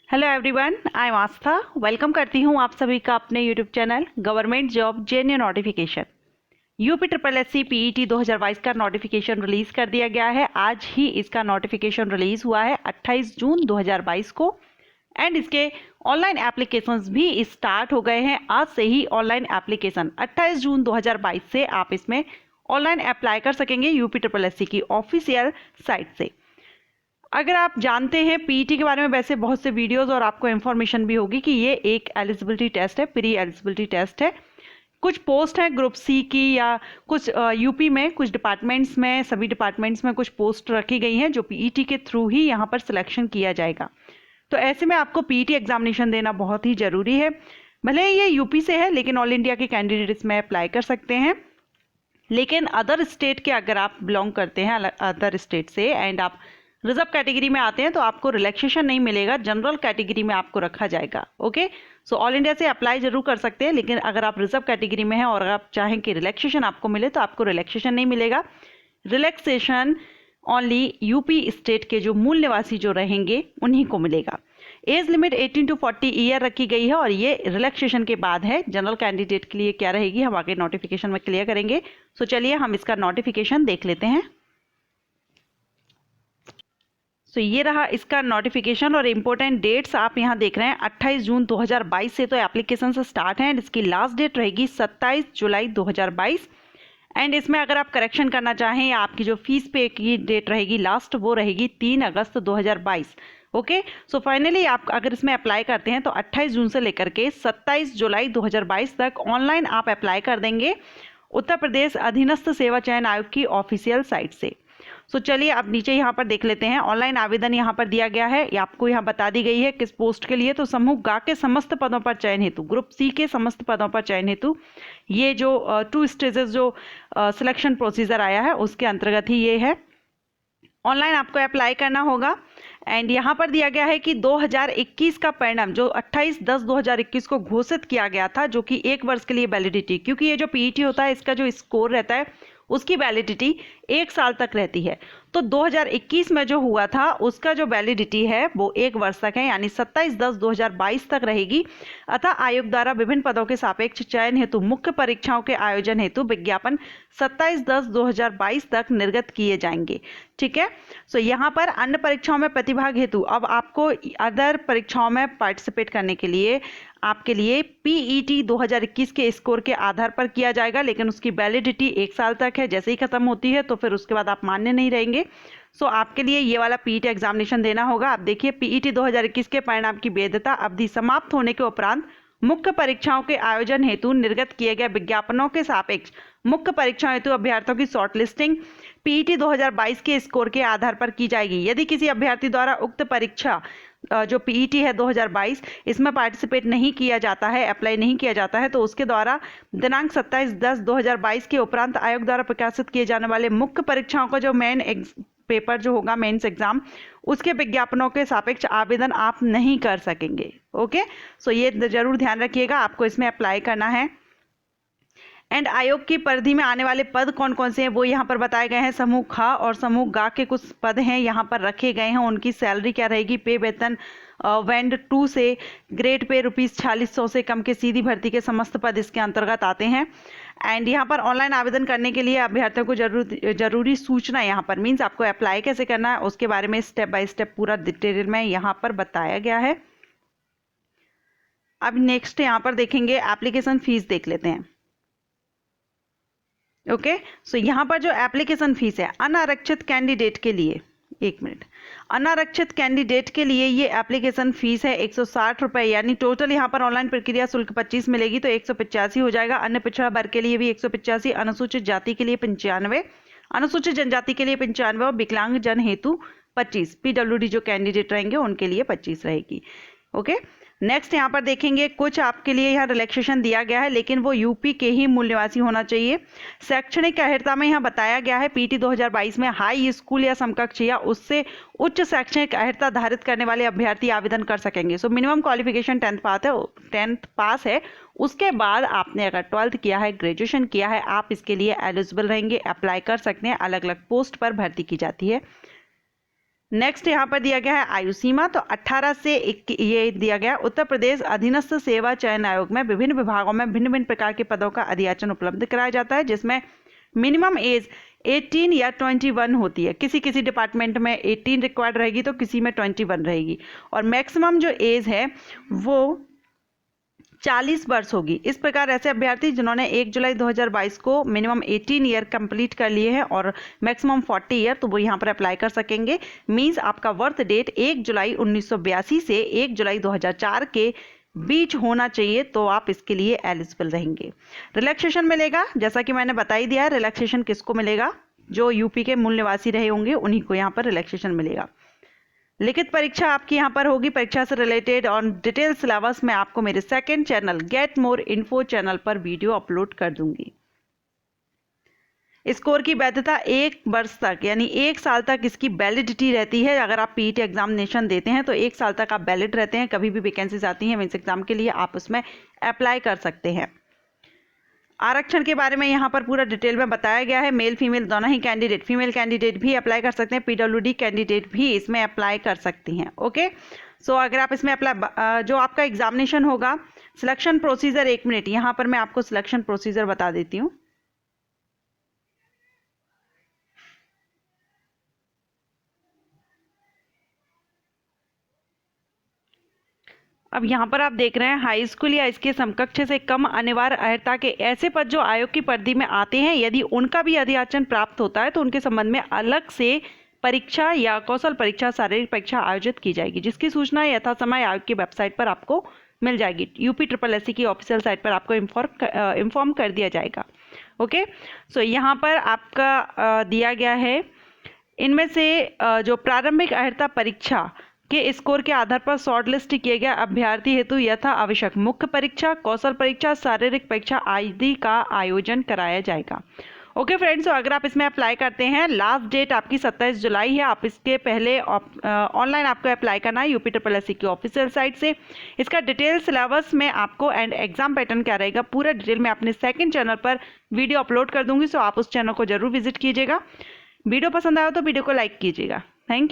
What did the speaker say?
Hello everyone, I am Aastha. Welcome करती हूँ आप सभी का अपने YouTube channel government job genuine notification. UP triple S C PET 2022 का नोटिफिकेशन रिलीज कर दिया गया है। आज ही इसका नोटिफिकेशन रिलीज हुआ है 28 जून 2022 को। एंड इसके ऑनलाइन एप्लीकेशंस भी स्टार्ट हो गए हैं। आज से ही ऑनलाइन एप्लीकेशन 28 जून 2022 से आप इसमें ऑनलाइन अप्लाई कर सकेंगे यूपी ट्रिपल एस सी की ऑफिशियल साइट से। अगर आप जानते हैं पीईटी के बारे में, वैसे बहुत से वीडियोस और आपको इन्फॉर्मेशन भी होगी कि ये एक एलिजिबिलिटी टेस्ट है, प्री एलिजिबिलिटी टेस्ट है। कुछ पोस्ट है ग्रुप सी की या कुछ यूपी में कुछ डिपार्टमेंट्स में, सभी डिपार्टमेंट्स में कुछ पोस्ट रखी गई हैं जो पीईटी के थ्रू ही यहाँ पर सिलेक्शन किया जाएगा। तो ऐसे में आपको पीईटी एग्जामिनेशन देना बहुत ही ज़रूरी है। भले ये यूपी से है लेकिन ऑल इंडिया के कैंडिडेट इसमें अप्लाई कर सकते हैं। लेकिन अदर स्टेट के अगर आप बिलोंग करते हैं अदर स्टेट से एंड आप रिजर्व कैटेगरी में आते हैं तो आपको रिलैक्सेशन नहीं मिलेगा, जनरल कैटेगरी में आपको रखा जाएगा। ओके, सो ऑल इंडिया से अप्लाई जरूर कर सकते हैं, लेकिन अगर आप रिजर्व कैटेगरी में हैं और अगर आप चाहें कि रिलैक्सेशन आपको मिले तो आपको रिलैक्सेशन नहीं मिलेगा। रिलैक्सेशन ओनली यूपी स्टेट के जो मूल निवासी जो रहेंगे उन्हीं को मिलेगा। एज लिमिट 18 to 40 ईयर रखी गई है और ये रिलैक्सेशन के बाद है। जनरल कैंडिडेट के लिए क्या रहेगी हम आगे नोटिफिकेशन में क्लियर करेंगे। सो चलिए हम इसका नोटिफिकेशन देख लेते हैं। तो ये रहा इसका नोटिफिकेशन और इम्पोर्टेंट डेट्स आप यहाँ देख रहे हैं। 28 जून 2022 से तो एप्लीकेशन से स्टार्ट है एंड इसकी लास्ट डेट रहेगी 27 जुलाई 2022। एंड इसमें अगर आप करेक्शन करना चाहें या आपकी जो फीस पे की डेट रहेगी लास्ट, वो रहेगी 3 अगस्त 2022। ओके, सो फाइनली आप अगर इसमें अप्लाई करते हैं तो 28 जून से लेकर के 27 जुलाई 2022 तक ऑनलाइन आप अप्लाई कर देंगे उत्तर प्रदेश अधीनस्थ सेवा चयन आयोग की ऑफिशियल साइट से। सो चलिए अब नीचे यहाँ पर देख लेते हैं। ऑनलाइन आवेदन यहाँ पर दिया गया है, ये आपको यहाँ बता दी गई है किस पोस्ट के लिए। तो समूह ग के समस्त पदों पर चयन हेतु, ग्रुप सी के समस्त पदों पर चयन हेतु ये जो 2 स्टेजेस जो सिलेक्शन प्रोसीजर आया है उसके अंतर्गत ही ये है। ऑनलाइन आपको अप्लाई करना होगा एंड यहाँ पर दिया गया है कि 2021 का परिणाम जो 28/10/2021 को घोषित किया गया था, जो कि 1 वर्ष के लिए वैलिडिटी, क्योंकि ये जो पीईटी होता है इसका जो स्कोर रहता है उसकी वैलिडिटी 1 साल तक रहती है। तो 2021 में जो हुआ था उसका जो वैलिडिटी है वो 1 वर्ष तक है, यानी 27/10/2022 तक रहेगी। अतः आयोग द्वारा विभिन्न पदों के सापेक्ष चयन हेतु मुख्य परीक्षाओं के आयोजन हेतु विज्ञापन 27/10/2022 तक निर्गत किए जाएंगे। ठीक है, सो यहाँ पर अन्य परीक्षाओं में प्रतिभाग हेतु अब आपको अदर परीक्षाओं में पार्टिसिपेट करने के लिए आपके लिए पीईटी 2021 के स्कोर के आधार पर किया जाएगा, लेकिन उसकी वैलिडिटी 1 साल तक है। जैसे ही खत्म होती है तो फिर उसके बाद आप मान्य नहीं रहेंगे। सो आपके लिए ये वाला पीईटी एग्जामिनेशन देना होगा। आप देखिए पीईटी 2021 के परिणाम की वैधता अवधि समाप्त होने के उपरांत मुख्य परीक्षाओं के आयोजन हेतु निर्गत किए गए विज्ञापनों के सापेक्ष मुख्य परीक्षाओं हेतु अभ्यर्थियों की शॉर्ट लिस्टिंग पीईटी 2022 के स्कोर के आधार पर की जाएगी। यदि किसी अभ्यर्थी द्वारा उक्त परीक्षा जो पीईटी है 2022 इसमें पार्टिसिपेट नहीं किया जाता है, अप्लाई नहीं किया जाता है, तो उसके द्वारा दिनांक 27/10/2022 के उपरांत आयोग द्वारा प्रकाशित किए जाने वाले मुख्य परीक्षाओं का जो मेन पेपर जो होगा, मेंस एग्जाम, उसके विज्ञापनों के सापेक्ष आवेदन आप नहीं कर सकेंगे। ओके, सो ये जरूर ध्यान रखिएगा, आपको इसमें अप्लाई करना है। एंड आयोग की परिधि में आने वाले पद कौन कौन से हैं वो यहाँ पर बताए गए हैं। समूह ख और समूह ग के कुछ पद हैं यहाँ पर रखे गए हैं। उनकी सैलरी क्या रहेगी, पे वेतन वेंड 2 से ग्रेड पे ₹4600 से कम के सीधी भर्ती के समस्त पद इसके अंतर्गत आते हैं। एंड यहाँ पर ऑनलाइन आवेदन करने के लिए अभ्यर्थियों को जरूरी सूचना यहाँ पर मीन्स आपको अप्लाई कैसे करना है उसके बारे में स्टेप बाय स्टेप पूरा डिटेल में यहाँ पर बताया गया है। अब नेक्स्ट यहाँ पर देखेंगे एप्लीकेशन फीस देख लेते हैं। ओके, सो यहाँ पर जो एप्लीकेशन फीस है अनारक्षित कैंडिडेट के लिए, एक मिनट, अनारक्षित कैंडिडेट के लिए ये एप्लीकेशन फीस है 160 रुपये, यानी टोटल यहाँ पर ऑनलाइन प्रक्रिया शुल्क 25 मिलेगी तो 185 हो जाएगा। अन्य पिछड़ा वर्ग के लिए भी 185, अनुसूचित जाति के लिए 95, अनुसूचित जनजाति के लिए 95 और विकलांग जन हेतु 25, पीडब्ल्यूडी जो कैंडिडेट रहेंगे उनके लिए 25 रहेगी। ओके, नेक्स्ट यहाँ पर देखेंगे कुछ आपके लिए यहाँ रिलैक्सेशन दिया गया है, लेकिन वो यूपी के ही मूल निवासी होना चाहिए। शैक्षणिक अर्हता में यहाँ बताया गया है पीटी 2022 में हाई स्कूल या समकक्ष या उससे उच्च शैक्षणिक अर्हता धारित करने वाले अभ्यर्थी आवेदन कर सकेंगे। सो मिनिमम क्वालिफिकेशन 10th पास है, उसके बाद आपने अगर 12th किया है, ग्रेजुएशन किया है, आप इसके लिए एलिजिबल रहेंगे, अप्लाई कर सकते हैं। अलग अलग पोस्ट पर भर्ती की जाती है। नेक्स्ट यहाँ पर दिया गया है आयु सीमा, तो 18 से ये दिया गया उत्तर प्रदेश अधीनस्थ सेवा चयन आयोग में विभिन्न विभागों में भिन्न भिन्न प्रकार के पदों का अधियाचन उपलब्ध कराया जाता है, जिसमें मिनिमम एज 18 या 21 होती है। किसी किसी डिपार्टमेंट में 18 रिक्वायर्ड रहेगी तो किसी में 21 रहेगी, और मैक्सिमम जो एज है वो 40 वर्ष होगी। इस प्रकार ऐसे अभ्यर्थी जिन्होंने 1 जुलाई 2022 को मिनिमम 18 ईयर कंप्लीट कर लिए हैं और मैक्सिमम 40 ईयर, तो वो यहाँ पर अप्लाई कर सकेंगे। मींस आपका बर्थ डेट 1 जुलाई 1982 से 1 जुलाई 2004 के बीच होना चाहिए, तो आप इसके लिए एलिजिबल रहेंगे। रिलैक्सेशन मिलेगा, जैसा कि मैंने बता ही दिया, रिलैक्सेशन किसको मिलेगा, जो यूपी के मूल निवासी रहे होंगे उन्हीं को यहाँ पर रिलैक्सेशन मिलेगा। लिखित परीक्षा आपकी यहाँ पर होगी। परीक्षा से रिलेटेड और डिटेल सिलेबस मैं आपको मेरे second channel get more info channel पर वीडियो अपलोड कर दूंगी। स्कोर की वैधता 1 वर्ष तक यानी 1 साल तक इसकी वैलिडिटी रहती है। अगर आप पीईटी एग्जामिनेशन देते हैं तो 1 साल तक आप वैलिड रहते हैं। कभी भी वैकेंसीज आती हैं मेंस एग्जाम के लिए, आप उसमें अप्लाई कर सकते हैं। आरक्षण के बारे में यहाँ पर पूरा डिटेल में बताया गया है। मेल फीमेल दोनों ही कैंडिडेट, फीमेल कैंडिडेट भी अप्लाई कर सकते हैं, पीडब्ल्यूडी कैंडिडेट भी इसमें अप्लाई कर सकती हैं। ओके, सो अगर आप इसमें अप्लाई, जो आपका एग्जामिनेशन होगा, सिलेक्शन प्रोसीजर, 1 मिनट यहाँ पर मैं आपको सिलेक्शन प्रोसीजर बता देती हूँ। अब यहाँ पर आप देख रहे हैं हाई स्कूल या इसके समकक्ष से कम अनिवार्य अर्हता के ऐसे पद जो आयोग की परिधि में आते हैं, यदि उनका भी अधियाचन प्राप्त होता है तो उनके संबंध में अलग से परीक्षा या कौशल परीक्षा, शारीरिक परीक्षा आयोजित की जाएगी, जिसकी सूचना यथा समय आयोग की वेबसाइट पर आपको मिल जाएगी। UPSSC की ऑफिशियल साइट पर आपको इन्फॉर्म कर दिया जाएगा। ओके, सो यहाँ पर आपका दिया गया है, इनमें से जो प्रारंभिक अर्हता परीक्षा के स्कोर के आधार पर शॉर्ट लिस्ट किए गए अभ्यर्थी हेतु यथा आवश्यक मुख्य परीक्षा, कौशल परीक्षा, शारीरिक परीक्षा आदि का आयोजन कराया जाएगा। ओके फ्रेंड्स, तो अगर आप इसमें अप्लाई करते हैं, लास्ट डेट आपकी 27 जुलाई है। आप इसके पहले ऑनलाइन आपको अप्लाई करना है UPSSC की ऑफिशियल साइट से। इसका डिटेल सिलेबस में आपको एंड एग्जाम पैटर्न क्या रहेगा पूरा डिटेल में अपने सेकंड चैनल पर वीडियो अपलोड कर दूंगी, सो आप उस चैनल को जरूर विजिट कीजिएगा। वीडियो पसंद आया तो वीडियो को लाइक कीजिएगा। Thank you.